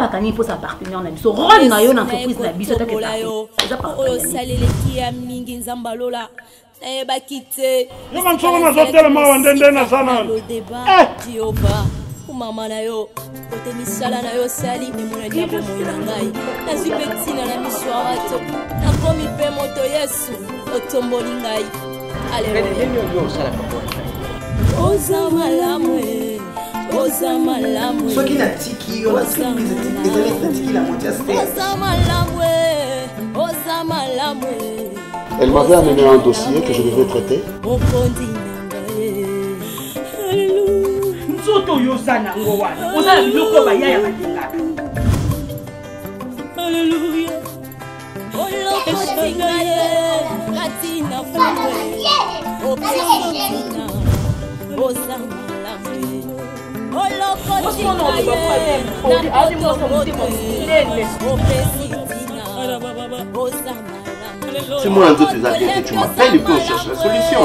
ça tani pour sa partenaire na biso rôle na yo na entreprise na biso ta que ça oyo saleleki ya mingi nzambalola bakite yo mantsongo na zotela mawa ndende na sana Jehova mama na yo kote misala na yo sali emona dia bomo na ngai nazwi pe ntina na miso ya bato nakomi mpe moto Yesu otomboli ngai oza malamu oza malamu soki natiki yo natiki la moitié oza malamu oza malamu. Elle m'avait amené un dossier que je devais traiter. C'est moi un autre qui tu m'appelles et puis on cherche la solution.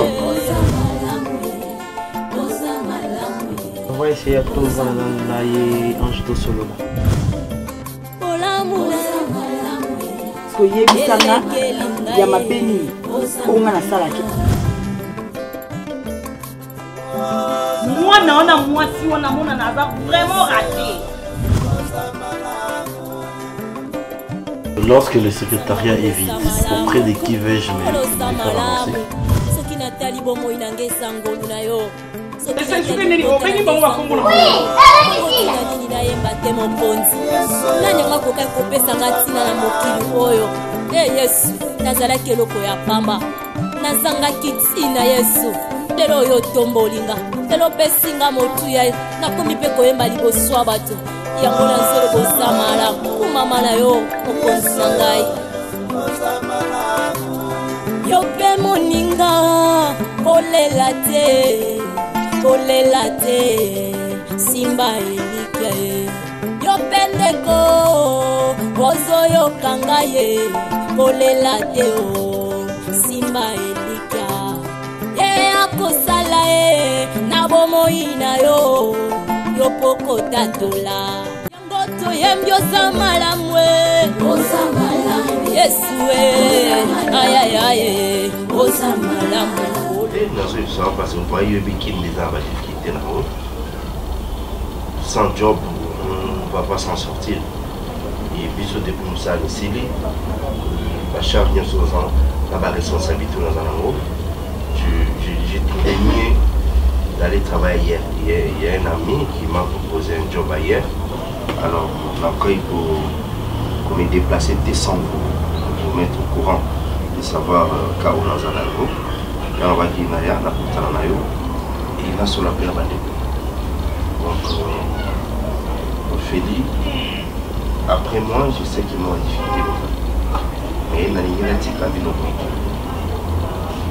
On va essayer de trouver un ange de solo. Parce que yebisanga ya mapeni onga na salaki. Moi na moi si on a mona na vraiment raté. Lorsque le secrétariat est vide, auprès de qui vais-je me faire avancer? Yangona zero bosamala kumama na yo mokonzi ngai yo pe moninga kolela te simba elike yo pe ndeko bozo yo kanga ye kolela te o simba elika ye akosala ye na bomoi na yo yo poko tatola yango toyembi osamalamu Yesu ayayaye osamalamu parce qu'on voyait qui les a qui étaient là-haut. Sans job, on ne va pas s'en sortir. Et puis ce depuis nous ça ici, la charge bien sûr la responsabilité dans un haut. J'ai trouvé mieux d'aller travailler hier. Il y a un ami qui m'a proposé un job hier. Alors, après, pour me déplacer, descendre, pour mettre au courant de savoir quand on a un algo. Là, on va dire, il y a un et il a sur la paix. Donc, Ophélie, après moi, je sais qu'ils m'ont difficulté. Mais il y a une petite vie.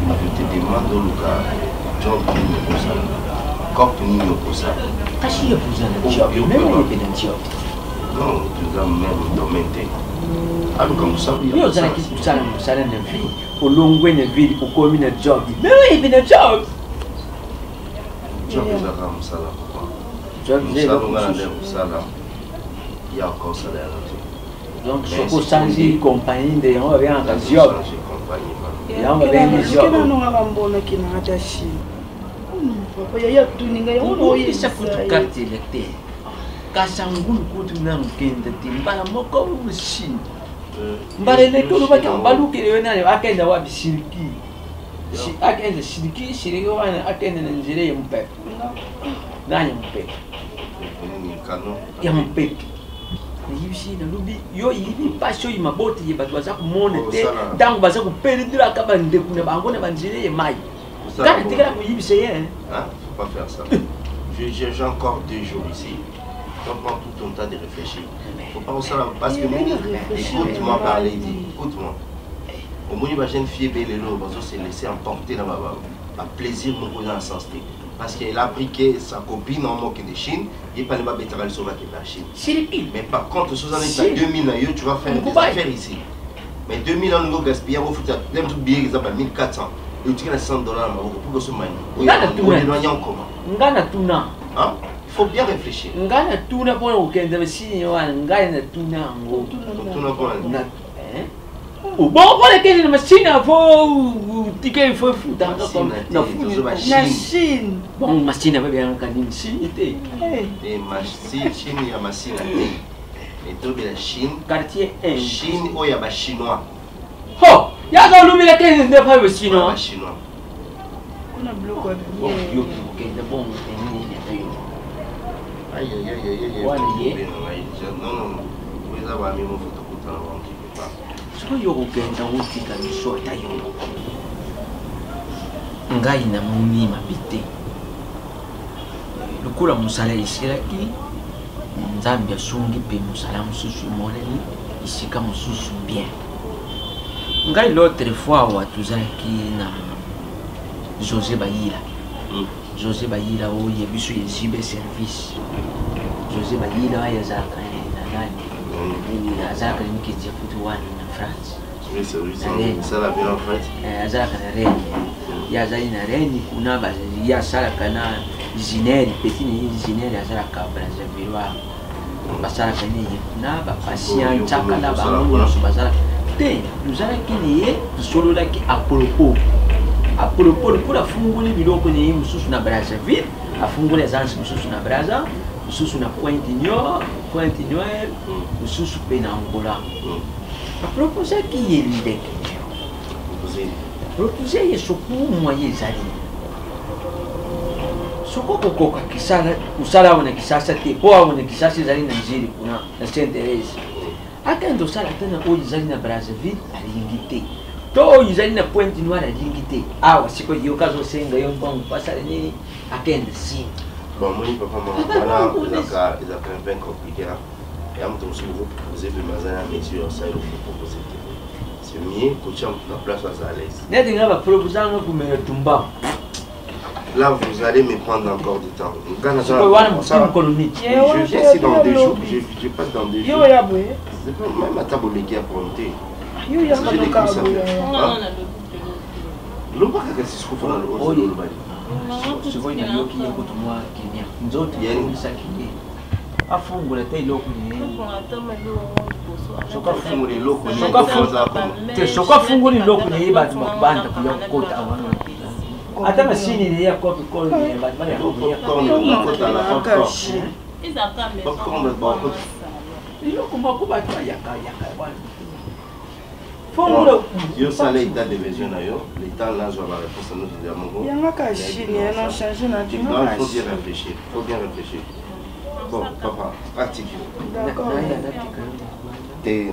Je te demande au Lucas, job qui me pose ça. Corps qui me pose ça. Qu'est-ce qu'il y a pour ça? Même on est dans job. Non, tu as même domaine. Alors comme ça, il y a ça qui ça na vie. Au long de la vie, au commun de job. Mais oui, il y a un job. Job est là comme ça là. Job est là comme ça là. Il y a encore ça là. Donc je peux changer compagnie de on va bien en job. Et on va bien en job. Kena no ngambona kina hatashi. Papa ya tuninga ya ono isa kutu carte lecteur. Kasangulu kutu na mkende timbala moko mushini. Mbale lekolo baka mbaluke yona akenda wa bishiriki. Si akenda shiriki shiriki wana akenda na njire ya mpepe. Nanya mpepe. Ya mpepe. Yibishi na lubi yo yibi pasho yimaboti yebatu baza kumone te ntango baza kupelindira ka bande kuna bango na banjire ye mai. Quand tu es là pour yibise hein. Faut pas faire ça. J'ai encore 2 jours ici. Donc prends tout ton temps de réfléchir. Faut pas ça parce que écoute-moi parler, écoute-moi. Au moins ma jeune fille belle là, parce que c'est laisser emporter dans ma plaisir me poser en sens parce qu'elle a appris que sa copine en manque de Chine, il pas pas bettre le sauver de la Chine. Mais par contre, sous année 2000 tu vas faire des affaires ici. Mais 2000 ans nous gaspiller au foot, même tout billet exemple 1400. Et tu as $100 pour que ce mani. Ngana tuna. Hein? faut bien réfléchir. Ngai na tuna pona ukende machine wana ngai na tuna ngo. Tuna pona. Bon, voilà quelle machine à vous ticket il faut foutre Na Chine. Bon, machine avec bien canine Chine était. Et machine, Chine ya machine et tout la Chine. Quartier 1. Chine ou ya ba chinois. Oh, ya ga lumi la quelle ne pas chinois. Chinois. On a bloqué. Bon, yo ukende bon Aïe aïe aïe aïe. Non. Vous avez mis mon photo pour t'en avoir un petit peu pas. So yo ukenda utika misota yo. Ngai na muni mapite. Lukula musala isilaki. Nzambi asungi pe musala mususu moneli isika mususu bien. Ngai l'autre fois watuzaki na José Bayila. José Bayila oye biso yezibe service. José Bayila yazaka na nani. Yazaka ni kiti ya futuwani na France. Oui, c'est oui, ça la bien en fait. Yazaka na reni. Yazali na reni kuna ba ya sala kana zineri petit ni zineri yazaka Brazzaville wa. Basala kana kuna ba patient chaka na ba munyo basala. Te nuzala kiniye tusolola ki apropos. Apropos pour la funguli biloko ni mususu na Brazzaville, afungule zansi mususu na Brazza, mususu na Pointe-Noire, mususu pe na Angola. Apropos ki yelide. Apropos ye soku moye zali. Soko kokoka kisala usala wana kisasa te, poa wana kisasa zali na Nigeria kuna na Saint-Thérèse. Akendo sala tena oyi zali na Brazzaville alingite. To izali na Pointe-Noire alingite. Awa siko yo kazo senga yo mbongo pasale ni akende si. Bon, moi, papa, maman, voilà, ils ont un peu compliqué là. Et en même temps, vous proposez de manger à mesure, ça, il faut proposer. C'est mieux que tu aies la place à l'aise. N'est-ce pas proposer pour me tomber. Là, vous allez me prendre encore du temps. Je viens ici dans 2 jours. Je passe dans 2 jours. Même à table qui a prompté. J'ai des coups à faire. L'eau, c'est ce qu'on fait dans le je vois une yoki yako tumwa Kenya. Nzoto yani sakini. Afungula te loko ni. Soka fungula loko ni. Soka fungula loko ni ba tumabanda kuya kota awana. Hata mashini ile ya copy call ni ba bana kota la Akashi. Iloko makuba tu yaka bwana. Yo ça l'état de besoin l'état là je vais la réponse à nous dire mon Il y a un cas chine, on change na tu non, il faut bien réfléchir. Bon, papa, pratique. D'accord. T'es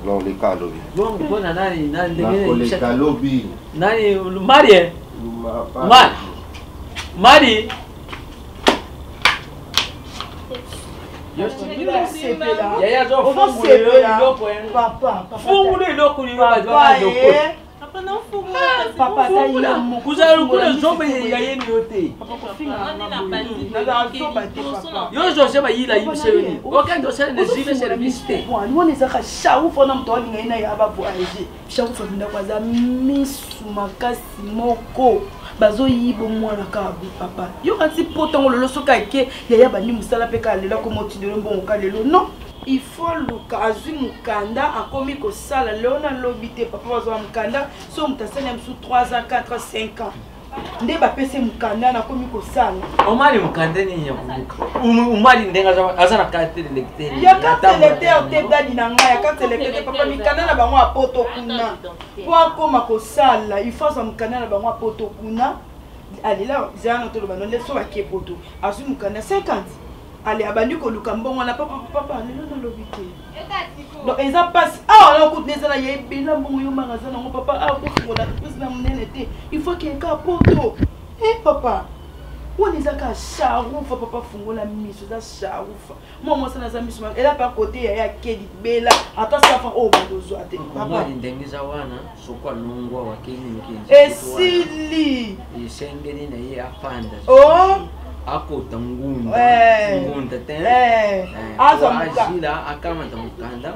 dans les cas lobby. Bon, nani Dans les cas lobby. Nani Marie? Marie. Yaya zo fungule loko papa fungule loko ni ba Papa non fungule papa taila mo kuzalu kuna zombe yayeni yote yo zo sema yila yibiseni okando sele nezibe service te bwana wona saka shawu fona mto alinga ina ya ba voyage shawu fona kwaza misu makasi moko bazo yibo mwana kabu papa yo kanti potongo lolo soka ke yaya bani musala peka lela ko moti de bon ka lelo non il faut luka azwi mukanda akomi ko sala leona lobite papa bazo mukanda so mutasana msu 3 ans 4 ans 5 ans nde ba pese mukanda na komi ko sala omali mukanda ni yakubuka umali ndenga azana carte d'électeur ya carte d'électeur te dadi na nga ya carte d'électeur papa mikanda na bango apoto kuna po akoma ko sala il faut ça mukanda na bango apoto kuna allez là zana to bano leso ba ke poto azwi mukanda 50 allez abandi ko luka mbongo na papa lelo na lobite donc ils a passe ah on écoute neza na yebela mbongo yo magasin na papa ah ko ngola pese na munene te il faut que ka poto papa on les a ka charoufa papa fungola miso za charoufa moi ça na za miso elle a pas côté ya kedi bela ata safa o badozo ate papa ndengeza wana sokwa nungwa wakeni nkinzi esili isengeni na ye afanda oh akota ngunda ngunda te azila akama tamukanda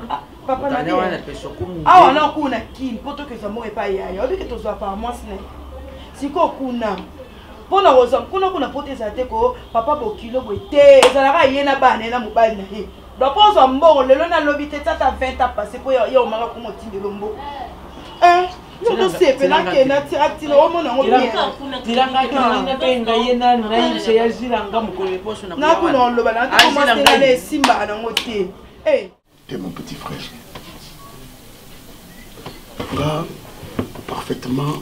papa na wana peso kumu wana kuna kin poto ke zamo epa yaya obi ke tozwa pa mwasi na siko kuna Pona rosa, kuna pote zate ko papa bokilo boite, ezalaka yena bana na mobali na ye. Donc poza mbongo lelo na lobby te tata 20 ans passé po yo mara ko motinde lombo. Non c'est pena ke na tiractile o mona ngo bien. Tiranga kina penga yena na yise yazilanga mukole poso na. Na kuna loba na commencer na les simba na ngote. T'es mon petit frère. Là, parfaitement,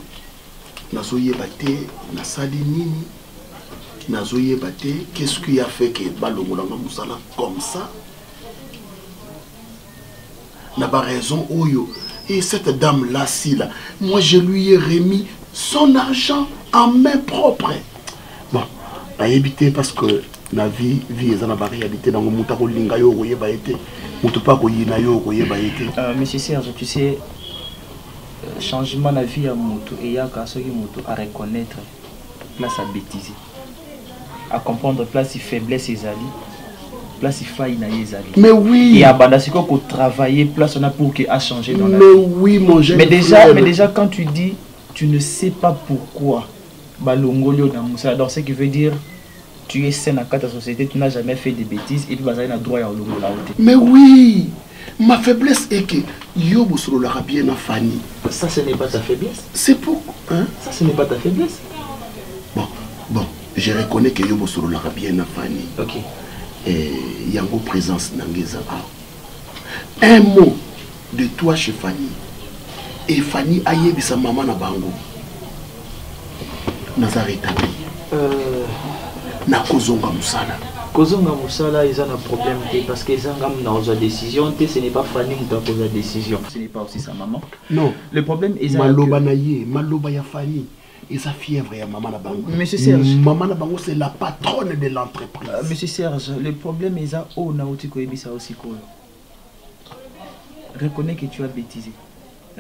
Nazoye Baté, Nasali Nini, Nazoye Baté, qu'est-ce qui a fait que Balongolanga Moussala comme ça? N'a pas raison, Oyo. Et cette dame-là, si là, moi je lui ai remis son argent en main propre. Bon, à habiter parce que la vie est dans la réalité dans le monde où l'inga yo koye ba été, mutu pa koye na yo koye ba été. Monsieur Serge, tu sais, changement de vie à mutu et ya ka soki mutu à reconnaître place à bêtiser, à comprendre place de faiblesse et ali, place de faille na yezali. Mais oui. Et à bandasiko ko travailler place on a pour qu'il a changé dans la vie. Mais oui, mon jeune frère. Mais déjà quand tu dis tu ne sais pas pourquoi balongolio na musa, donc ce qui veut dire tu es sain à ta société, tu n'as jamais fait de bêtises et tu vas avoir un droit à l'ongola. Mais oui, ma faiblesse est que Yobo solo la bien à Fanny. Ça ce n'est pas ta faiblesse. C'est pour hein? Ça ce n'est pas ta faiblesse. Bon, je reconnais que Yobo solo la bien à Fanny. OK. Et Yango présence n'angeza. Un mot de toi chez Fanny. Et Fanny a yébi sa maman na bango. Nazareta. Na kozonga musala. Kozonga musala, ils ont un problème parce qu'ils ont dans une décision. Ce n'est pas Fanny qui doit poser la décision. Ce n'est pas aussi sa maman. Non. Le problème est Maloba naye, Maloba ya Fanny. Et sa fièvre ya maman na bango. Monsieur Serge. Maman na bango c'est la patronne de l'entreprise. Monsieur Serge, le problème est ça. Oh naoti ko ebisa aussi ko. Reconnais que tu as bêtisé.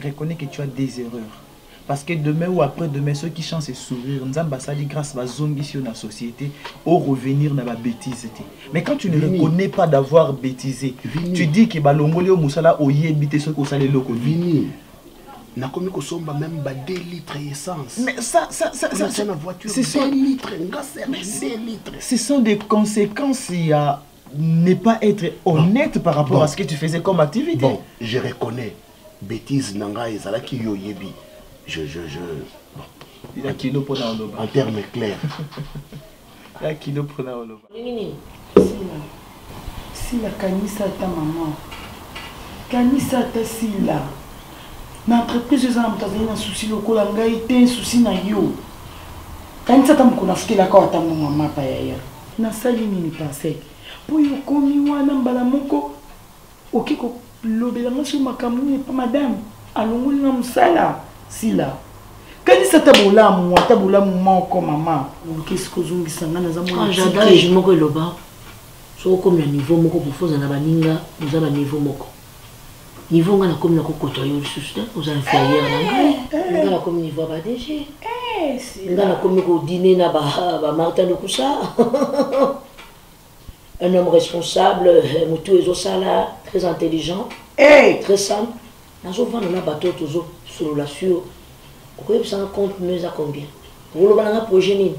Reconnais que tu as des erreurs. Parce que demain ou après-demain, ceux qui chantent sourire, Nzamba Sali grâce à la zombie sur la société, au revenir dans la bêtise. Mais quand tu ne reconnais pas d'avoir bêtisé, tu dis que Balongolio Moussala oye bité ce qu'on s'allait loko. Vini. Na komi ko somba même ba 2 litres d'essence. Mais ça la voiture 2 litres, ce sont des conséquences à ne pas être honnête par rapport à ce que tu faisais comme activité. Bon, je reconnais bêtise nanga ezala ki yo yebi. Bon. Il y a kilo pour la oloba. En termes clairs. Il y a kilo pour la oloba. Si la kanisa ta maman. Kanisa ta sila. Na entreprise za mtazaina na souci lokola ngai te souci na yo. Kanisa ta mkona fikela kwa ta mama pa yaya. Na sali nini pasek. Po yo komi wana mbala moko okiko lobela ngaso makamuni pa madame. Alongoli na musala. Sila. Kanisa tabula moko mama. Qu'est-ce que vous sanga na zamona. J'adore je moko loba. So comme le niveau moko pour faire na baninga, nous avons niveau moko. Niveau ngana comme na kokotoyo suste, vous inférieur na ngana comme niveau ba DG. Ngana comme ko dîner na ba Martin de Koussa. Un homme responsable, mutu ezosala, très intelligent, très simple. Nazo vendre na bateau toujours sur la sur. Vous avez un compte mais à combien? Vous avez un projet ni.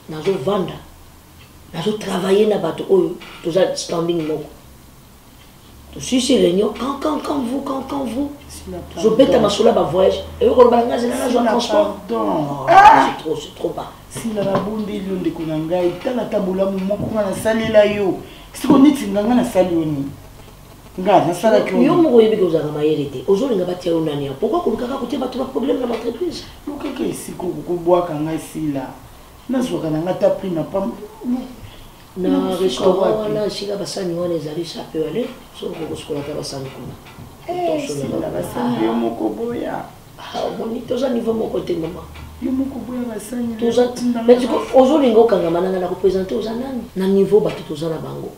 Nazo vendre. Nazo travailler na bateau oyo, tout ça standing moko. Tout si réunion quand vous. Je bête ma sola ba voyage. Et vous avez un transport. C'est trop bas. Si la bonde londe kunanga itala tabula moko na salela yo. Si ko niti nganga na salioni. Yo mo yebi ko za mayelete. Aujourd'hui nga batia onani. Pourquoi ko lukaka ko tiba tout problème dans l'entreprise? Lukaka isiko ko boaka nga sila. Nazoka na ta prix na pas. Na restaurant na sila basani wana ezali ça peut aller. So ko skola ta basani kuna. Attention na basani yo moko boya. Ah bon ni toza niveau moko te maman. Yo moko boya basani. Toza. Mais aujourd'hui ngo kanga mananga na ko présenter aux anani. Na niveau bato toza na bango.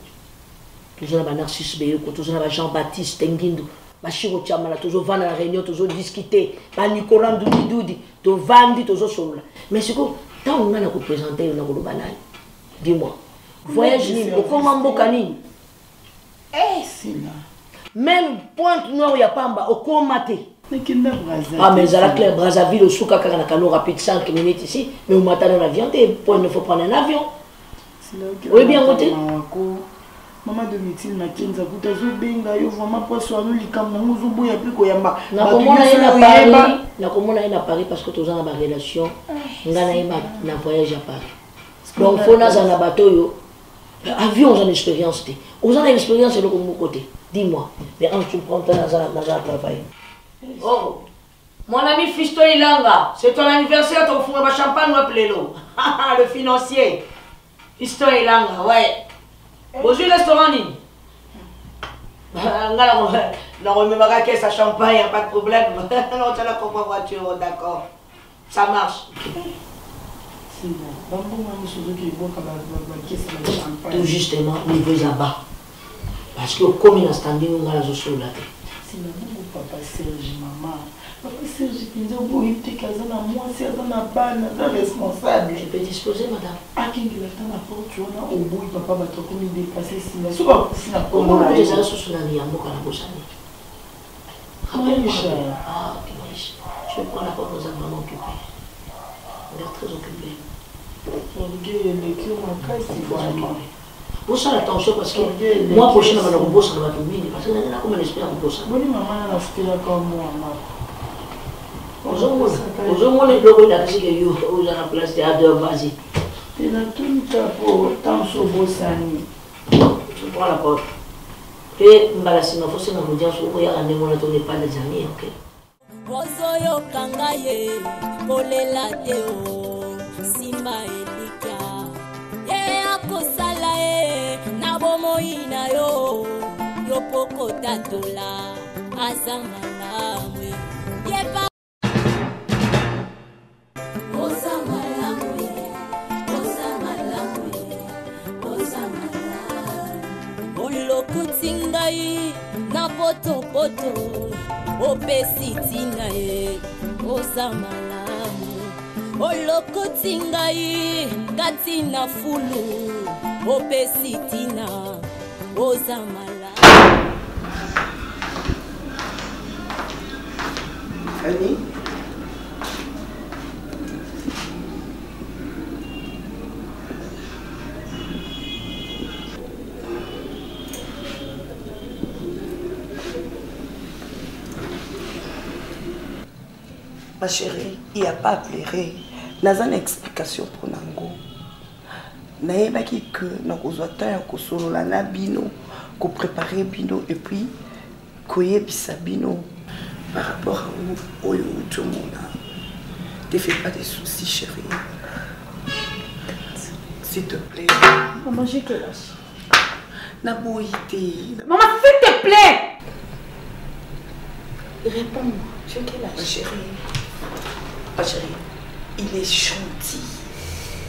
Toujours la Narcisse Beyoko, toujours la Jean-Baptiste Tengindo, Bachiro Tiamala, toujours vendre à la réunion, toujours discuter, Nicolas Doudi, toujours vendre, toujours sola. Mais c'est quoi, tant on a représenté le banal. Dis-moi, voyage ni, au Komambo Kanini. C'est là. Même Pointe Noire, il n'y a pas en bas, au Komate. Ah, mais à la Claire Brazzaville, au Souka, quand on a un canot rapide 5 minutes ici, mais au matin, on a avion, il faut prendre un avion. Oui, bien côté. Maman de médecine na kinza kuta zo benga yo vraiment pas so anu likam na muzo boya plus ko yamba na komona ina Paris parce que tous en ba relation ngana yeba na voyage à Paris donc faut na za bateau yo avion en expérience té aux en expérience de mon côté dis-moi mais quand tu prends ta za travail oh mon ami Fisto Ilanga c'est ton anniversaire ton fond ba champagne ou appelez-le le financier Fisto Ilanga ouais. Bonjour restaurant ni. Non, on me marque sa champagne, il n'y a pas de problème. Non, tu as la propre voiture, d'accord. Ça marche. Tout justement, il veut là-bas. Parce que comme il a standing, on a la zone là. C'est papa Serge, maman. Papa Serge, il dit que moi, c'est responsable. Je peux disposer, madame. Ah, qui est là dans la porte, tu vois, au bout, papa va te comme il dépassé. Si la comment vous les avez sous la vie, à moi, quand la bosse ah, je vais prendre la porte, nous allons vraiment occuper. On est très occupés. Vous savez attention parce que moi, prochain, on va le bosser, on va tout miner. Parce que nous avons comme un esprit à vous bosser. Bonne maman, on a fait comme moi, maman. Aujourd'hui, les blocs, il a dit que vous avez la place de deux, vas-y. Il a tout le chapeau, tant sur vos sanis. Tu prends la porte. Et si ma fausse audience, vous regardez mon atelier pas des amis, ok? Ozoyo kangaye, kolela teo, simba elika. Ye akosala e, nabomo ina yo, yopoko tatola, azamala mwe. Yepa. Kutingai na poto poto opesitina e osamalamu olokotingai katina fulu opesitina osamalamu. Fanny. Ma chérie, il n'y a pas à pleurer. Nous avons une explication pour Nango. Nous avons dit que nous avons besoin bino, de préparer bino et puis de bino par rapport à où tout le monde. Ne fais pas de soucis, chérie. S'il te plaît. Maman, j'ai quel âge? Maman, s'il te plaît. Réponds-moi. Tu as quel âge? Ma chérie. Ma chérie, il est gentil.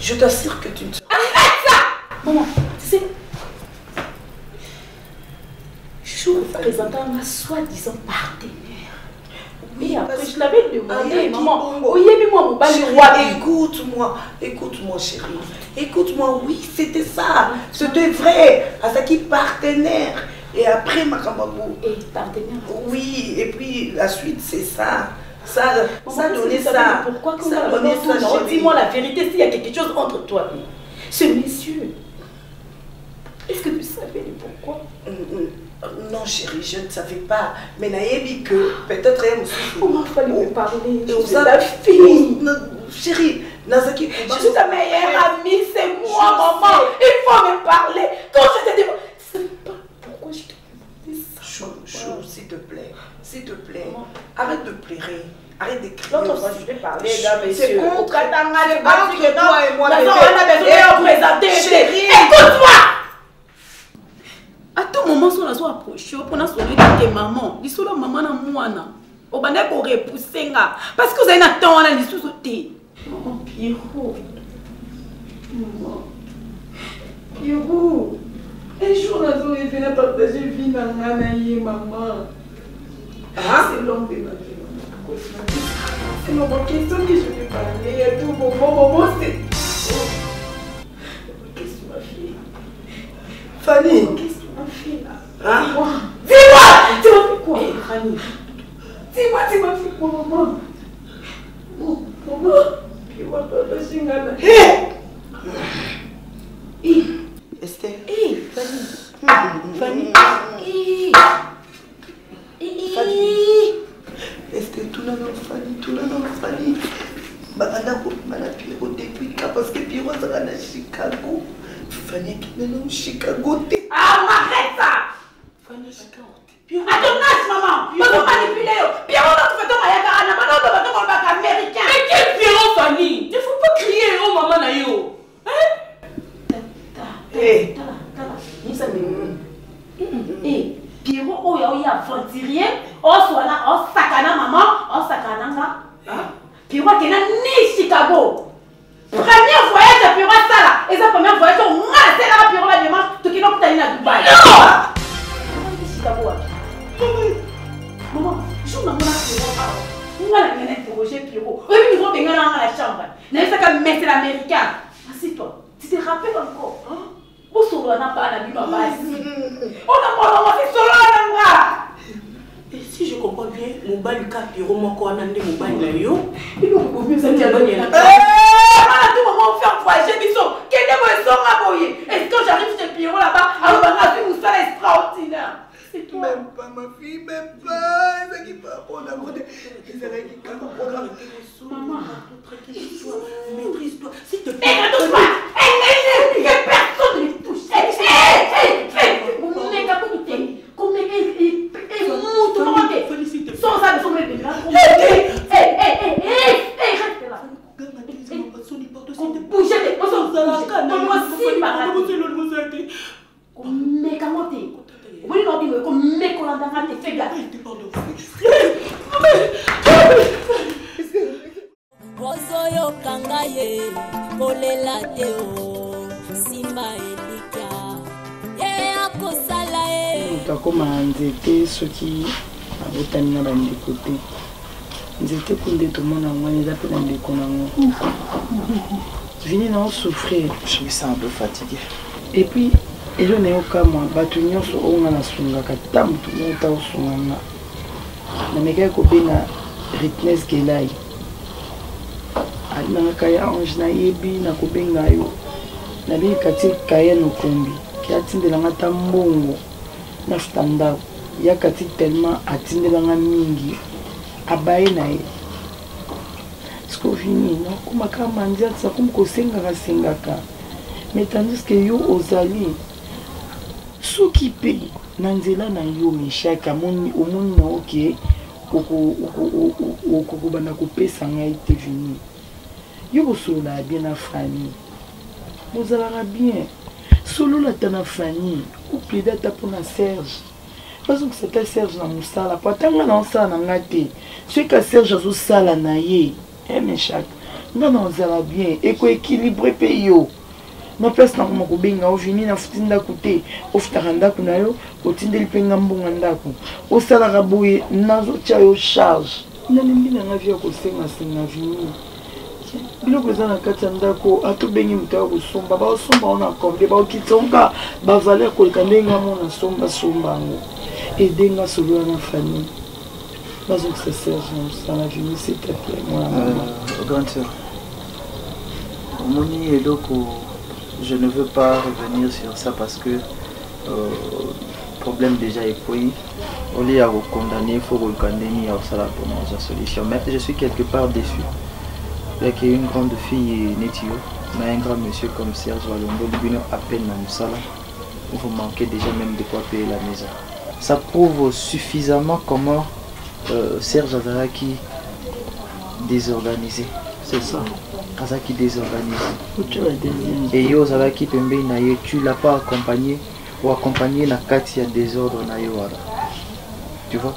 Je t'assure que tu ne... Arrête ça! Maman, tu sais... Je vous présente un soi-disant partenaire. Oui, après, je l'avais demandé, maman. Écoute-moi, chérie. Écoute-moi, oui, c'était ça. C'était vrai. Asaki partenaire. Et après, Makamabou. Et partenaire. Oui, et puis la suite, c'est ça. Ça donnait ça. Pourquoi ça donnait ça? Dis-moi la vérité, s'il y a quelque chose entre toi et ce monsieur. Est-ce que tu savais pourquoi? Non, chérie, je ne savais pas. Mais Naïbi que peut-être elle aussi. Comment fallait me parler? Je suis ta fille. Chérie, Nazaki, je suis ta meilleure amie, c'est moi, maman. Il faut me parler. Quand je te dis, je ne sais pas pourquoi je te dis ça. Chou, s'il te plaît. S'il te plaît. Arrête de pleurer. Arrête d'écrire. L'autre fois, je vais parler d'un monsieur. C'est entre toi et moi, bébé. On a besoin de présenter. Chérie. Écoute-moi. À tout moment, si on a approché, on a sonné de maman. Il y a maman na mouana. On va pas repousser. Parce que vous avez un temps à l'issue sauter. Maman, Pierrot. Maman. Pierrot. Un jour, on a venu partager une vie dans ma maman. C'est l'homme de ma vie. C'est ma question que je vais parler. À tout moment, c'est... Qu'est-ce que tu m'as fait? Fanny. Qu'est-ce que tu m'as fait là? Hein? Dis-moi! Tu m'as fait quoi? Fanny. Dis-moi, maman. Maman. Puis on va pas chingana. Esther. Fanny. Esther, tout le monde Fanny. Bakanda ko mana Pierrot depuis parce que Pierrot sera à Chicago. Fanny qui est dans Chicago. Ah, m'arrête ça. Fanny Chicago. À ton âge, maman. Tu vas manipuler. Pierrot, tu fais ton mariage à Anna. Maintenant, tu vas ton mariage américain. Mais quel Pierrot, Fanny? Il ne faut pas crier, oh maman Nayo. Pierrot, oh, il y a aventurier. Oh, soit là, oh, sakana, maman. Oh, sakana, ça. Pierrot, qui est ni Chicago. Premier voyage à Pierrot, ça là. Et sa première voyage, on a c'est là, Pierrot, la dimanche. Tu qui n'as pas à Dubaï. Non! Chicago. Maman, je m'en vais à Pierrot. On va interroger Pierrot. Oui, ils vont venir dans la chambre. N'est-ce pas comme maître américain? Assieds-toi. Tu te rappelles encore? Où sont-nous à la vie, maman? On a c'est solo à Et si je comprends bien, mon bail du cap Pierrot, mon corps, mon bail là, yo. Il faut que vous sachiez bonne là. À tout moment, on fait un voyage, ils sont. Quel est mon son à boyer? Est-ce que j'arrive chez Pierrot là-bas? Alors, on a vu une salle extraordinaire. C'est toi. Même pas ma fille, même pas. C'est qui pas pour la mode. C'est vrai qui quand on programme. Maman, tranquille-toi, maîtrise-toi. S'il te plaît. Écoute-moi. Il n'y a personne ne les touche. Sans ça, sans mettre des gars. Bougez les poissons. Comme moi, si, par là. Mais comment t'es? Oui, non, dis-moi, comme mec, on a dans tes faibles. Ozoyo kangaye, kolela teo, simba elika, ye akosala e. Utakoma nzete soki abotani na bandeko te. Nzete kunde tomona ngwana eza pe na ndeko nango. Vini na souffrir. Je me sens un peu fatigué. Et puis, elo na yoka mwa bato nyonso oyo nga nasungaka ta motu mota osunganga. Namekaki kobenga Ritnes Gelai. Nanga kaya ange na yebi na kobenga yo na bi kati kaya no kombi ki atindelanga ta mbongo na standa ya kati tellement atindelanga mingi abaye na ye sko fini no kuma kama ndia tsa kum ko sengaka mais tandis que yo ozali soki pe na nzela na yo mishaka moni omoni na oke oko bana kopesa ngai te vini. Yo solo la bien à Fanny. Vous allez bien. Solo la tana Fanny. Ou plaidé à pour na Serge. Parce que c'était Serge dans mon salle. Pas tant dans ça dans ngate. Ce que Serge a sous salle na ye. Eh mais chaque. Non non vous allez bien. Et quoi équilibré payo. Na place na ko ko benga o vini na futinda kute. O futaranda kuna yo. O tindeli penga mbonga ndako. O sala raboye nazo tia yo charge. Na limbi na ngavio ko senga vini. Biloko eza na kati ya ndako atobengi moto ya kosomba baosomba wana kombe baokitonga bavaler koleka ndenge amona somba yango edenga solo na famille bazokisa Serge na mosala vini s'il te plaît mwana mama. Grande sœur, omoni eloko, je ne veux pas revenir sur ça parce que problème déjà époui. Au lieu de condamner, il faut recondamner à la bonne solution. Mais je suis quelque part déçu. Il y a une grande fille Netio, mais un grand monsieur comme Serge Walombo, il vient à peine dans le salon. Vous manquez déjà même de quoi payer la maison. Ça prouve suffisamment comment Serge Azaraki désorganisé. C'est ça. Azaraki désorganisé. Et yo Azaraki Pembe Naye, tu l'as pas accompagné ou accompagné la Katia désordre Naye. Tu vois?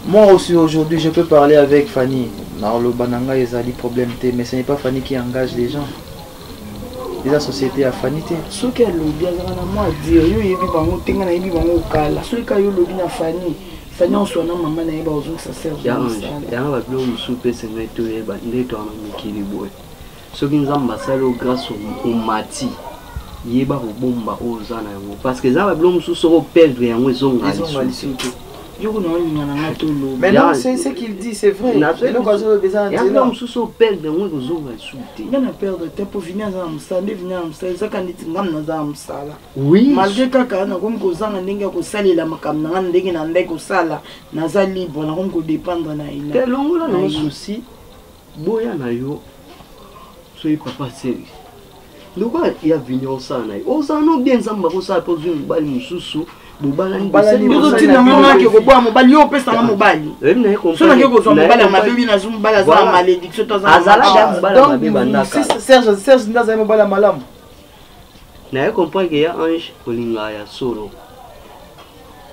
Moi aussi aujourd'hui je peux parler avec Fanny. Dans le Bananga il y a des problèmes, mais ce n'est pas Fanny qui engage les gens. Les sociétés à Fanny. Ce qu'elle lobby, moi dire, yo yebi bango tenga na yebi bango kala. Ce que yo lobby na Fanny, Fanny on soit na maman na yeba ozong ça sert. Ya ba blo musupe se meto yeba ndeto ama mikili boy. Ce qui nous a masalo grâce au mati. Yeba ko bomba ozana yango parce que za ba blo mususo ko perdre yango ezonga. Mais non, c'est ce qu'il dit, c'est vrai. Il a perdre oui. Malgré kaka na comme kozanga ndenge kosalela makamna nga ndenge na ndenge kosala naza libre na ko dépendre na ina. Telongo la no souci boya na yo. Soy papa sérieux. Pourquoi il y a venu au sana? Au sana bien zamba ko sa poser une balle mususu. Mobali tina ngana ke ko boa mobali yo pesa nga mobali. So na ke ko so mobali mabebi na zum bala za malédiction to za. Azala da mobali donc Serge ndaza mobali malamu. Na comprend que ya ange olinga ya solo.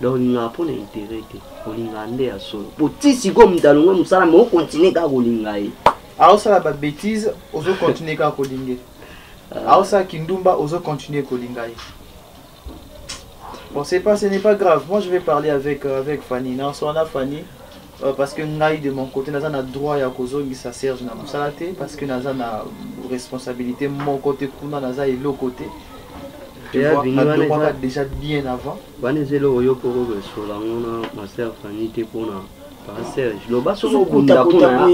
Donc olinga pona intérêt olinga nde ya solo. Potisi ko mdalongo musala mo continuer ka olinga yi. Alors ça la bêtise, ozo continuer ka kolinga. Alors ça kindumba ozo continuer kolinga yi. Bon, ce n'est pas grave. Moi, je vais parler avec Fanny. Non, on a Fanny. Parce que Ngaï, de mon côté, n'a pas droit à cause de sa Serge na musalate. Parce que n'a pas responsabilité. Mon côté, Kuna n'a pas l'autre côté. Tu vois, on a droit déjà bien avant. Vanezelo yo pour le sola, on a ma sœur Fanny te pona. Pas Serge. Le bas sur bunda pona.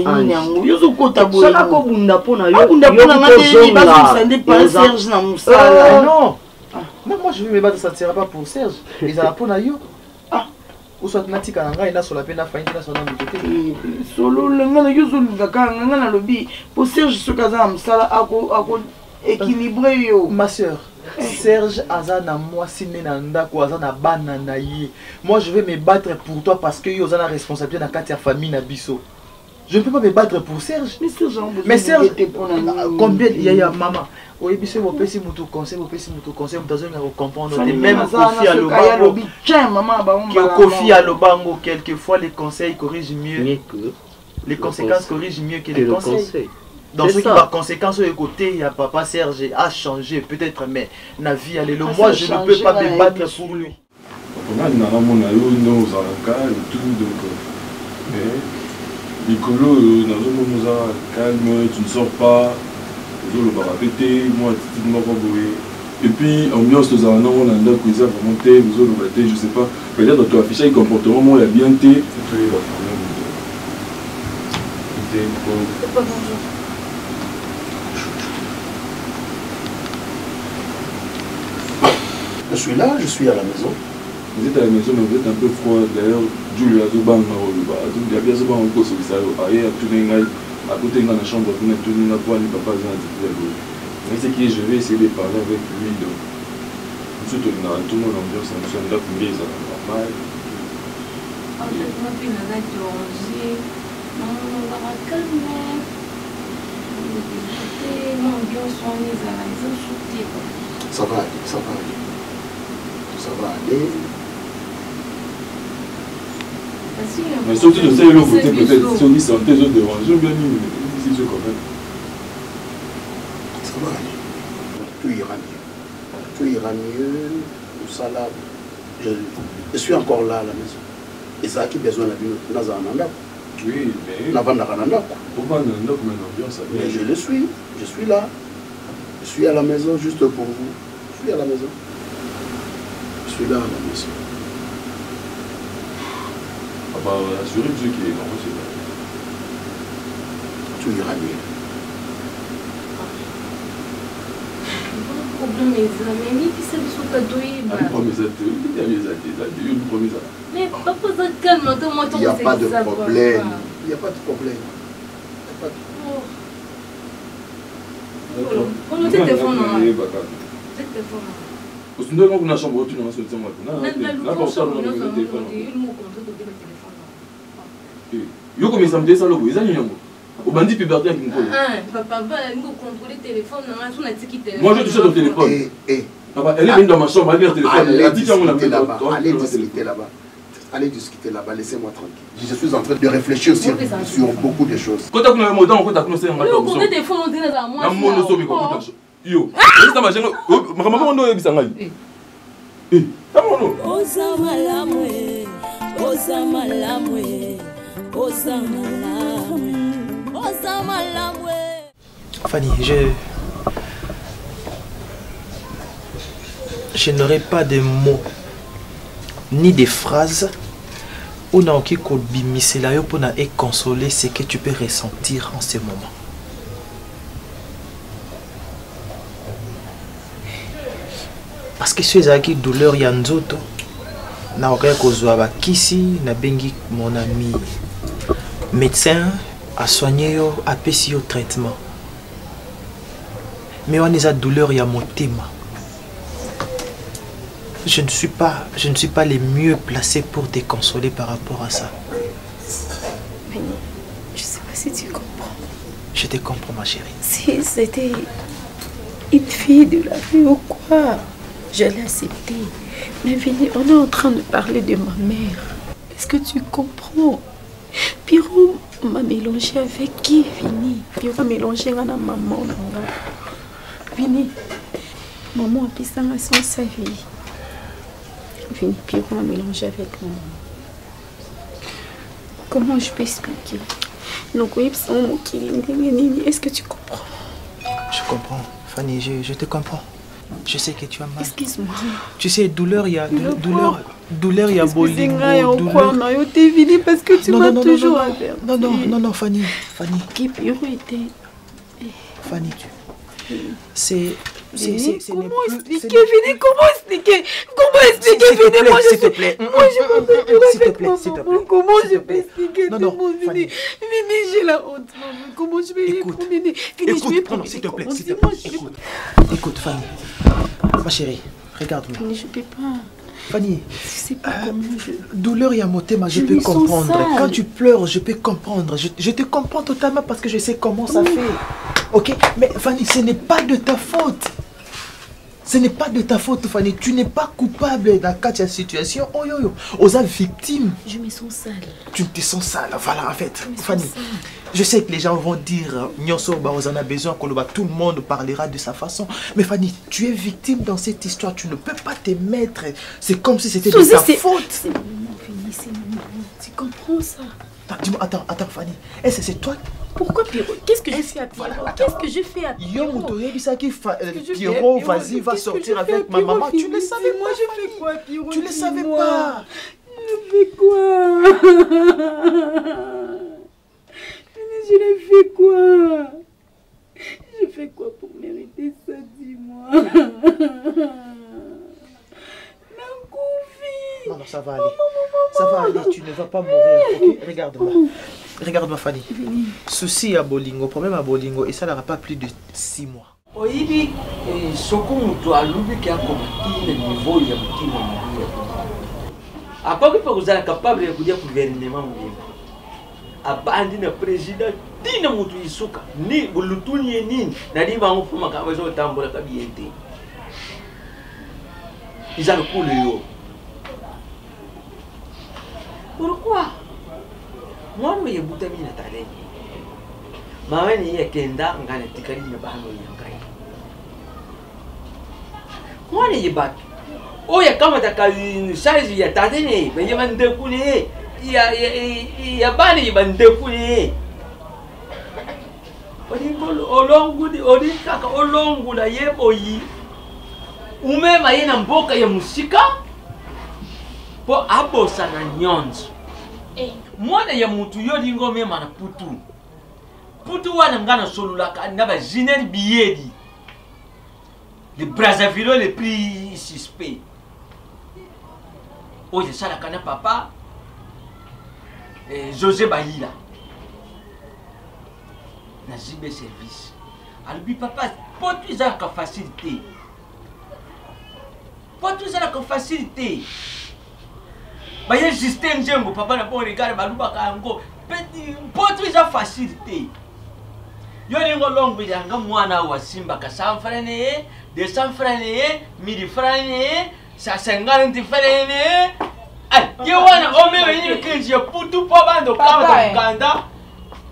Yo zo kota boy. Ça la ko bunda pona yo. Bunda pona ngati ba sende pas Serge na musala. Non. Même moi je vais me battre, ça ne sera pas pour Serge. Ils ont la peau naïo. Ah, ou soit Natika Nanga, il a sur la peine à faire une nationale de côté. Solo, le gars, il y a un lobby. Pour Serge, ce cas là, ça a équilibré. Ma soeur, Serge Azana, moi, si Nenanda, Azana Bananaye. Moi je vais me battre pour toi parce que Yozana a la responsabilité dans la famille Nabiso. Je ne peux pas me battre pour Serge. Mais Serge, combien il y a maman? Oui, bien sûr, vous pouvez si vous conseil, vous comprendre. Même Kofi à l'Obango, quelquefois les conseils corrigent mieux. Les conséquences corrigent mieux que les conseils. Dans ce qui va conséquence au côté, il y a papa Serge a changé peut-être, mais la vie, allez, moi je ne peux pas me battre pour lui. On a nos Nicolo, calme, tu ne sors pas, le répéter, moi, et puis, ambiance, nous avons un autre cousin pour monter, vous avez je sais pas, peut-être dans ton affichage, comportement, moi, il y a bien été. Je suis là, je suis à la maison. Vous êtes à la maison, mais vous êtes un peu froid. D'ailleurs, Julie a dit que il y a bien souvent un peu de ça. Il y a tout à côté de la chambre, vous êtes tout le monde pour aller papa. Mais ce qui est, je vais essayer de parler avec lui. Donc, tout le monde ambiance, nous sommes là pour les normal. Ça va aller, ça va aller. Ça va aller. Mais surtout de ces l'autre côté, peut-être, ceux qui sont tes autres devant, j'ai bien mis ici, je quand même. Ça va aller. Tout ira mieux. Tout ira mieux. Tout ça là. Je suis encore là à la maison. Et ça a qui besoin de la vie. Oui, mais. Mais je le suis. Je suis là. Je suis à la maison juste pour vous. Je suis à la maison. Je suis là à la maison. Assurer Dieu qui est grand, c'est là. Tout ira mieux. Mais papa, ça calme, il n'y a pas de problème. Il n'y a pas de problème. On nous téléphone. Yo comme ça me dit ça logo, ils ont au bandit puberté avec Ngolo. Papa va contrôler le téléphone, on a dit qu'il téléphone. Moi je touche ton téléphone. Papa, elle est venue dans ma chambre, elle a le téléphone. Elle a dit qu'on a là-bas. Allez discuter là-bas. Allez discuter là-bas, laissez-moi tranquille. Je suis en train de réfléchir sur beaucoup de choses. Quand tu as un mot dans le téléphone, on a téléphone, on dit à moi. Yo, c'est ma maman, on a dit Fanny, je n'aurai pas de mots ni des phrases On a ok kobimisela yo pona et consoler ce que tu peux ressentir en ce moment. Parce que si ezaki douleur ya nzoto na okaya kozwa ba kisi na bengi mon ami médecin a soigné yo apesi yo traitement. Mais on a douleur ya motema. Je ne suis pas les mieux placés pour te consoler par rapport à ça. Mais je sais pas si tu comprends. Je te comprends, ma chérie. Si c'était une fille de la vie ou quoi, je l'ai accepté. Mais Vini, on est en train de parler de ma mère. Est-ce que tu comprends? Pierrot m'a mélangé avec qui, Vini? Pierrot m'a mélangé avec ma maman. Vini, maman a pissé sans sa vie. Vini, Pierrot m'a mélangé avec maman. Comment je peux expliquer? Est-ce que tu comprends? Je comprends, Fanny, je te comprends. Je sais que tu as mal. Excuse-moi. Tu sais, douleur, il y a douleur, il y a bolingo, parce que tu m'as toujours averti. Non, Fanny. Qui Pierrot était? Fanny, c'est comment expliquer, Vini? Comment expliquer, Vini? Moi, s'il te plaît. Comment je peux expliquer tout le monde, Vini? Vini, j'ai la honte, maman. Comment je vais y promener? Écoute, s'il te plaît. Écoute, Fanny. Ma chérie, regarde-moi. Fanny, je peux pas. Fanny, je sais pas comment je... Douleur et amotema, je peux comprendre. Quand tu pleures, je peux comprendre. Je te comprends totalement parce que je sais comment ça fait. Ok, mais Fanny, ce n'est pas de ta faute. Ce n'est pas de ta faute, Fanny. Tu n'es pas coupable dans cette situation. Oh yo yo, aux victimes. Je me sens sale. Tu te sens sale, voilà en fait. Fanny, je sais que les gens vont dire Nyonso on a besoin que tout le monde parlera de sa façon. Mais Fanny, tu es victime dans cette histoire. Tu ne peux pas te mettre. C'est comme si c'était de ta faute. C'est maman, Fanny, c'est maman. Tu comprends ça? Dis-moi, attends, Fanny. Est-ce que c'est toi? Pourquoi Pierrot? Qu'est-ce que je fais à Pierrot? Qu'est-ce que je fais à Pierrot? Pierrot, vas-y, va sortir avec ma maman. Tu ne savais pas. Moi, je fais quoi, Pierrot? Tu ne savais pas. Je fais quoi? Je l'ai fait quoi? Je fais quoi pour mériter ça? Dis-moi. Non, ça va aller. Ça va aller, tu ne vas pas mourir, ok? Regarde-moi. Regarde-moi, Fanny. Souci à Bolingo, problème à Bolingo, et ça n'aura pas plus de 6 mois. Oyibi, soko mutu alubi qui a combattu le niveau ya mutima mourir. Après que vous êtes capable de dire gouvernement mourir. Abandi na président dina mutu isuka ni bulutuni nini na di bango fuma ka bazo tambola ka biente. Ils ont le coup yo. Pourquoi? Moi, je suis venu à la maman est kenda ngana tikali na bahano yangai. Moi, je suis bat. Oh, ya kama takali size ya tatene, ben ya bande kuni, ya bani bande kuni. Odi kaka olongu la yeboyi. Ume mayena mboka ya musika. Po abosa na nyonzo. Mwana ya mutu yodi ngome mana putu. Putu wana ngana solulaka naba jineri biyedi. Les Brazzaville les plus suspects. Oye sala kana papa. José Bahila. Na zibe service. Albi papa, potu izaka facilité. Potu izaka facilité. Baye Justin Djengo, papa n'a pas regardé Balouba Kango. Petit, potu izaka facilité. Yo ningo longo yanga mwana wa Simba ka 100 francs 200 francs 1000 francs 150 francs. Yo wana ome wenye kinji ya putu po bando kama Uganda.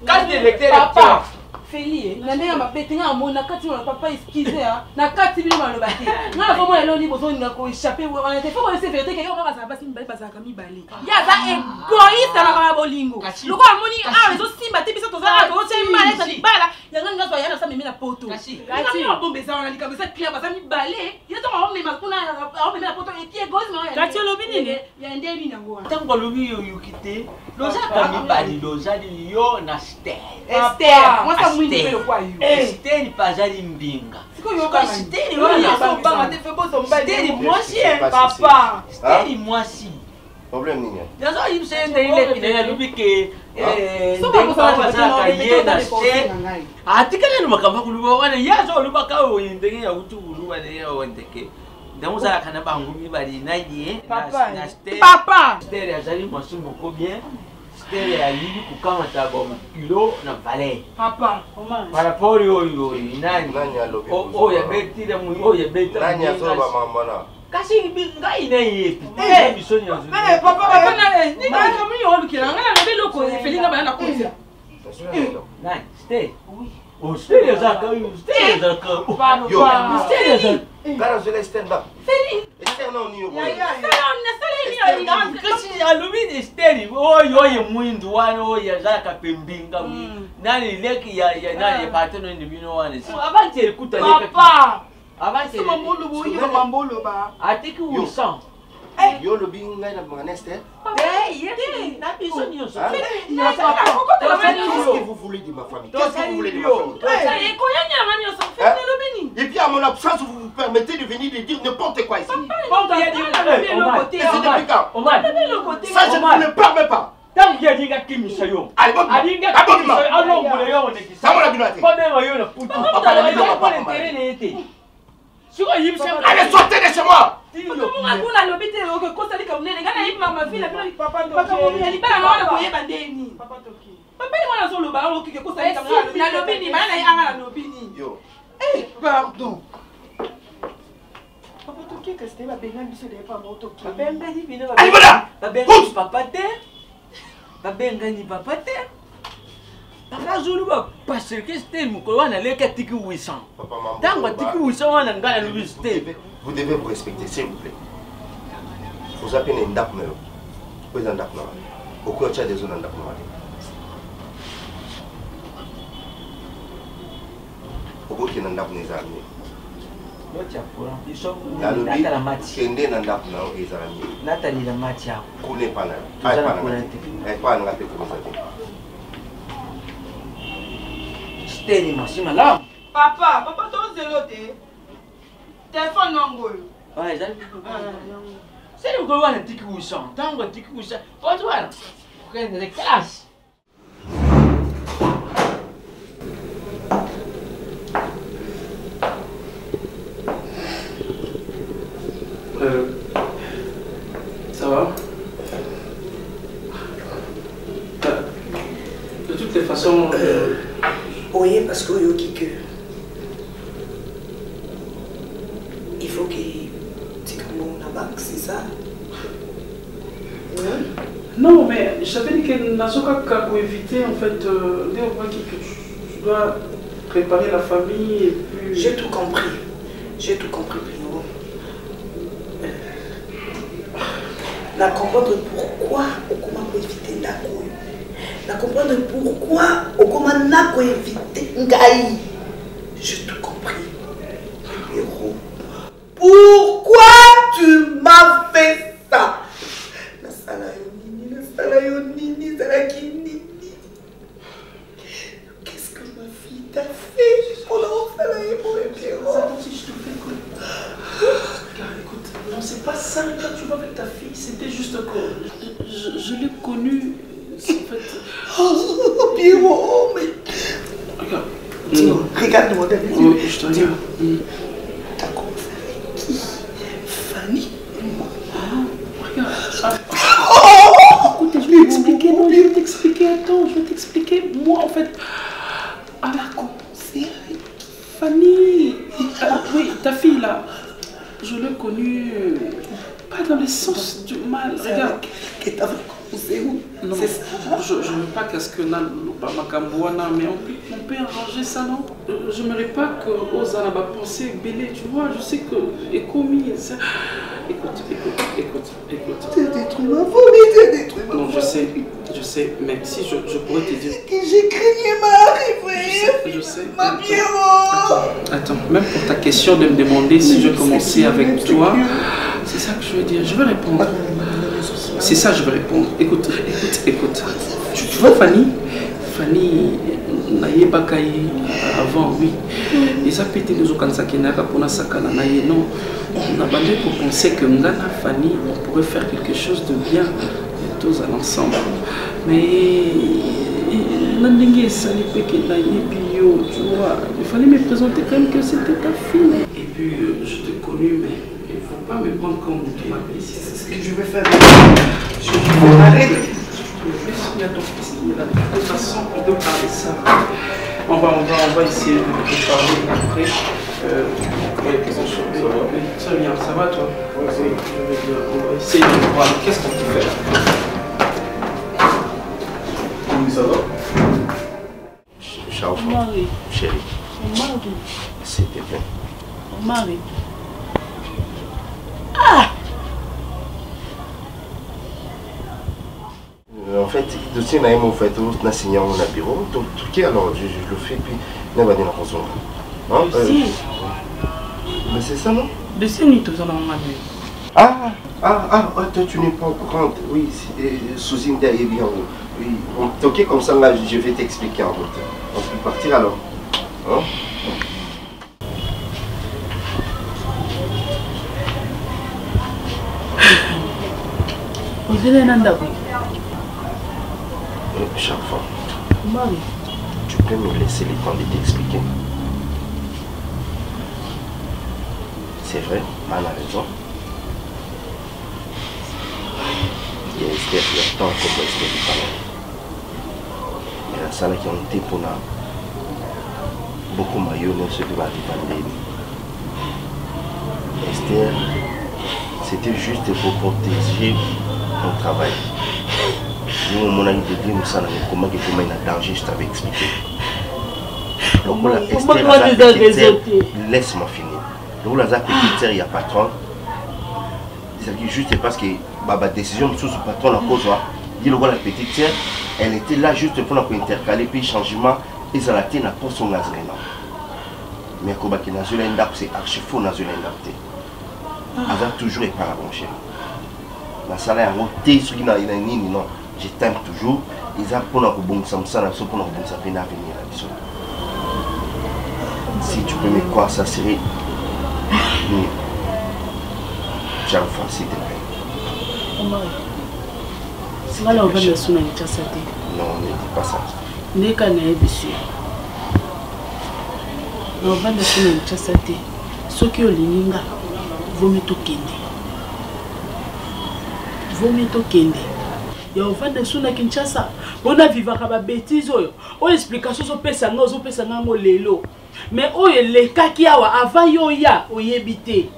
Carte d'électeur papa. Feli, na ndenge mabete nga mona kati na papa excusez na kati bino maloba te. Nga na komo lelo ni bozo nga ko échapper on était faut laisser vérité que on va ça passer mbali passer kami bali. Ya za égoïste na ba bolingo. Loko amoni rezo simba te biso toza to tse maleta li bala. Ya nga zo ya na sa mimi na poto. Kasi na bombe za on ali comme ça client basa mi balé. Ya to on me makuna on me na poto et qui égoïsme. Kati lobi nini? Ya ndeli na ngwa. Tango lobi yo yukite. Loza kami bali loza di yo na Esther. Esther, moi ça mwindi pelo kwa yo. Esther ni pazali mbinga. Siko yo kama Esther ni banga te fait bozo mbali. Esther ni mwasi papa. Esther ni mwasi. Problème nini? Yazo yimsende ile kinene lubike atikale lumakamba kuluba wana yazo lubaka oyindenge ya utuluba ne ya wendeke. Ndamuza kana bangumi bali naye na Esther. Papa. Esther yazali mwasi moko bien. Esther ya yibi kukamata goma kilo na valet. Papa, comment? Par rapport yo nani alobi. Oh ya betile mu oh ya betile. Nani azoba mama na? Kasi ngai na yepi. Bisoni yazo. Papa na ni ba kami yo lukira ngana na beloko efelinga bana kosia. Nani? Esther. Oui. Oh Esther yazaka yo. Esther yazaka. Yo. Esther yazaka. Gara zela Esther ba. Feli. Esther na uniyo. Kasi alumini Esther oyo mwindu wana oyo yazaka pembinga. Nani leki ya nani pateno ndi bino wana. Avant elikuta leka. Papa. Avant sama mbolo bo yo mambolo ba. Atiki usan. Yo lobi ngai na bangana Esther. Yé, na biso nyonso. Qu'est-ce que vous voulez de ma famille? Qu'est-ce que vous voulez de ma famille? Et puis à mon absence, vous vous permettez de venir de dire n'importe quoi ici. Ça, je ne le permets pas. Tant qu'il y a des gars qui me sont allez, bon, allez, ça va la binouate. Allez, sortez de chez moi. Pardon. Papa Toki, que c'était ma belle biso de pas mon Toki. Papa Ngani bino. Allez voilà. Papa te. Papa Ngani papa te. Papa Zulu ba parce que c'était mon colonne le tiki 800. Papa maman. Tango tiki 800 wana ngala l'université. Vous devez vous respecter s'il vous plaît. Vous appelez une dame mais vous êtes un dame. Pourquoi tu as des zones en dame? Pourquoi tu es un dame les amis? Nata la mati. Kende na ndapu na ezalami. Nata ni la mati yako. Kune pana. Ai pana. Ai pana ngape kumisa. Steni masima la. Papa to zelote. Téléphone nongolo. Ouais, zali. C'est le gars qui tiki 800. Tango tiki 800. Faut voir. Prendre les classes. Ça va? De toutes les façons... Oui, parce que il faut que tu commences la banque, c'est ça? Non, mais j'avais dit que Nazoka pour éviter en fait que tu dois préparer la famille et puis... J'ai tout compris, Pino. La comprendre pourquoi on commence à éviter Ndako. La comprendre pourquoi on commence à éviter Ngaï. J'ai tout compris. Héros. Pourquoi tu m'as fait ça? La salayonini, salakini. Qu'est-ce que ma fille t'a fait? On a fait pour les héros. Si je te fais quoi? Écoute, non, c'est pas ça quand tu vas avec ta fille, c'était juste que je l'ai connue, en fait... Oh, Pierrot, mais... Regarde. Regarde-moi dans les yeux. Oui, je te regarde. T'as commencé avec qui? Fanny? Regarde. Écoute, je vais t'expliquer, non, je vais t'expliquer, attends, je vais t'expliquer. Moi, en fait... T'as commencé avec Fanny. Oui, ta fille, là. Je l'ai connue, pas dans le sens du mal. Regarde. Que t'avais commencé où? Non, je ne veux pas qu'est-ce que n'a pas ma cambouana, mais on peut. on peut arranger ça, non? Je n'aimerais pas que Ozana va penser belé, tu vois. Je sais que les commis, ça... Écoute. Tu as détruit ma famille, tu as détruit ma famille. Non, je sais, mais si je pourrais te dire... J'ai craigné m'arriver. Je sais. Ma Pierrot. Attends, même pour ta question de me demander si je commençais avec toi, c'est ça que je veux dire. Je vais répondre. C'est ça que je vais répondre. Écoute. Tu vois Fanny, naye bakaye avant, oui. Les a pété nous au Kansakenaka pour na sakana naye, non. On a bandé pour penser que Ngana Fanny, on pourrait faire quelque chose de bien, tous à l'ensemble. Mais Nandingue Salipé qui naye bio, tu vois. Il fallait me présenter quand même que c'était ta fille. Et puis je t'ai connu, mais il ne faut pas me prendre comme tu m'appelles ici. C'est ce que je vais faire. Arrête. Il y a ton fils qui est là. De toute façon, on peut parler ça. On va essayer de parler après. Très bien, ça va toi? Oui, je vais dire, on va essayer de voir qu'est-ce qu'on peut faire. Oui, ça va? Ciao, Marie. Chérie. Marie. S'il te plaît. Marie. En fait, dossier n'a pas fait tout, n'a signé mon bureau, tout alors je le fais puis n'a pas dit la raison. Mais c'est ça non? Dossier ni tout ça dans ma vie. Toi tu n'es pas au courant. Oui, sous-inde est bien. Oui, ok comme ça là je vais t'expliquer en route. On peut partir alors. Hein? Vous allez nanda. Chaque fois. Marie. Tu peux me laisser le temps de t'expliquer. C'est vrai, Anne a raison. Il y a Esther, il y a tant comme Esther du palais. Il y a ça là qui ont été pour nous. Beaucoup maillot, mais ceux qui vont arriver. Esther, c'était juste pour protéger mon travail. Nous, mon ami de dire, nous savons comment il faut mettre en danger, je t'avais expliqué. Donc, laisse-moi finir. Donc, la petite sœur, il y a patron. C'est juste parce que la décision de sous patron, la cause, il y a la petite sœur, elle était là juste pour intercaler, puis changement, et ça l'a été dans la son nazarena. Mais quand il y a c'est archi faux nazarena. Elle a toujours été par la branche. La salle est en haut, ce qui n'a pas non. Je t'aime toujours. Ils ont pour nous bon ça, pour nous bon ça peine à venir. Si tu peux me croire, ça serait mieux. J'ai enfin, s'il te plaît. C'est là où on va le sonner. Non, ne dis pas ça. N'est qu'un ébissé. On va le sonner. Ce qui est lininga, vaut mieux tout kende. Vaut mieux tout kende. Il y a un fan de Suna Kinshasa. On a vécu des bêtises. On explication sur Pesanga, sur Pesanga, Lelo. Mais on est les cas qui avant Yoya, on y habite.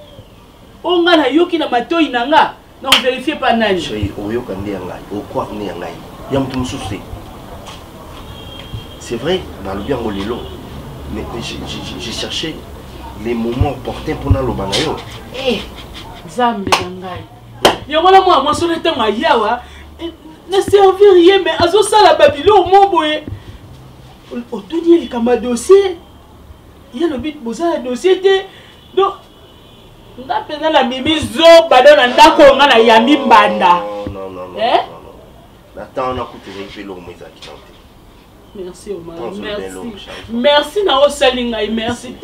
On a yoki na mato inanga. Non, on vérifie pas nani. Chérie, on yoka nanga, on croit nanga. Yam tout souci. C'est vrai, dans le bien Lelo. Mais j'ai cherché les moments opportuns pour nous le banayo. Eh, Zambe Nangai. Yamona moi sur le temps yawa. Ne servir rien, mais à ça la Babylone, mon boy. Au tout dit, il y a un dossier. Il y a le but de un dossier. Donc, on a besoin de la mimizo, badon, ndako, on a yami banda. Non. Attends, on a coupé les vélos, mais ça qui merci, Omar. Merci. Merci, Nao Salinga. Merci.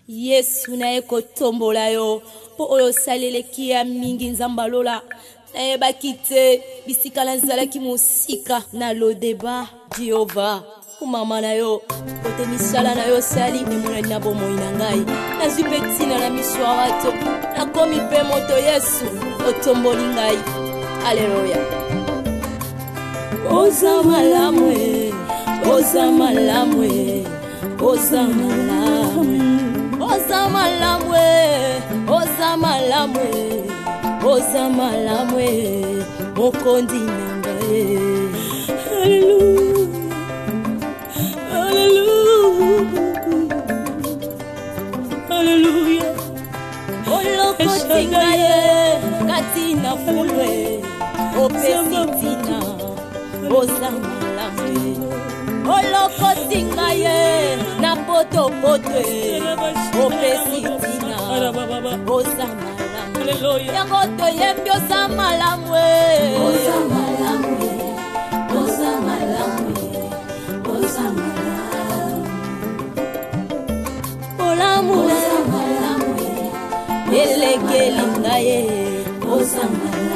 Yesu na eko tombola yo. Po oyo salele ki ya mingi nzamba lola. Eba kite bisika la nzala ki musika na lo deba Jehova. Umama na yo kote misala na yo sali ne mona na bomo inangai. Na zipetina na miswarato na komi pe moto Yesu otomboli ngai. Alleluia. Oza malamwe, oza malamwe, oza malamwe. Oza malamwe, oza malamwe, oza malamwe, mokondi nangae. Alléluia. Olokotinga ye katina fulwe opesitina ozamalame. Olokotinga ye na potopotwe opesitina ozamalame. Yango toyembi ozamalamwe ozamalame ozamalame ozamalame olamu ozamalame elekelinga ye ozamalame